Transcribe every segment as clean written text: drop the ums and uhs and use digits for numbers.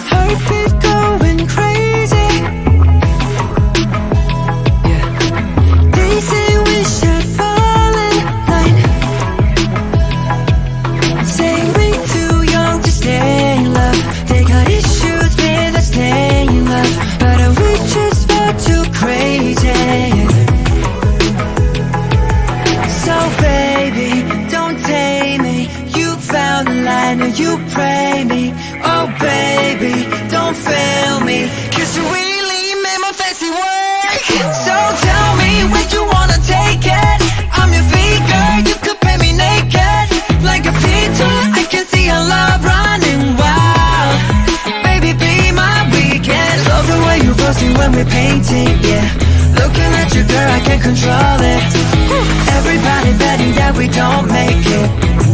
Heartbeat going crazy. Yeah. They say we should fall in line. Say we too young to stay in love. They got issues with us staying in love, but we just far too crazy. So baby, don't tame me. You found the line and you pray me. Oh baby, don't fail me, 'cause you really made my fancy work. So tell me when you wanna take it. I'm your figure, you could pay me naked. Like a picture, I can see our love running wild. Baby, be my weekend. Love the way you roast me when we're painting, yeah. Looking at you, girl, I can't control it. Everybody betting that we don't make it.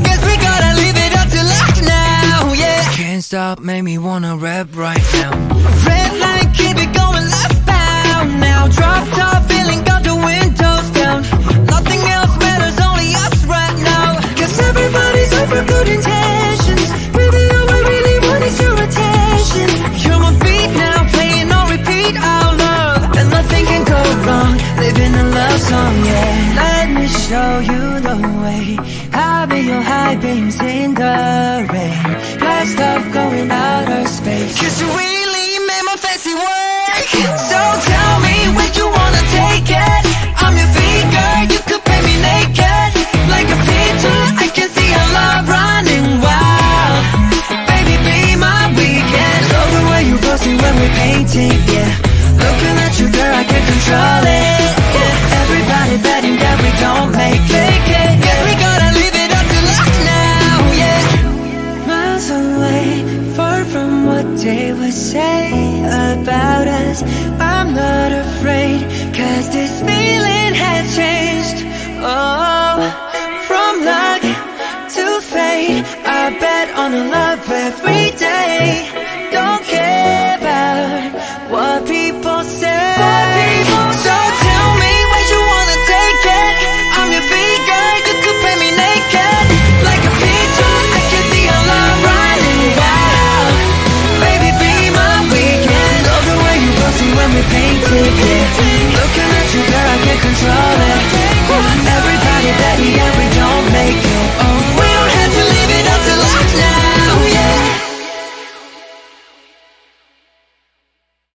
Guess we gotta leave it up to luck now, yeah. Can't stop, make me wanna rap right now. Red line, keep it going left-bound now. Drop top, feeling got the windows down. Nothing else matters, only us right now. 'Cause everybody's over good intentions. Baby, all I really want is your attention. You're my beat now, playing on repeat, our love. And nothing can go wrong, living a love song, yeah. Let me show you the way. I'll be your high beams in the rain. Blast off, going outer space. 'Cause you really made my fancy work. So tell me when you wanna take it. I'm your figure, you could pay me naked. Like a picture, I can see our love running wild. Baby, be my weekend. Love the way you roast me when we're painting, yeah. Looking at you, girl, I can't control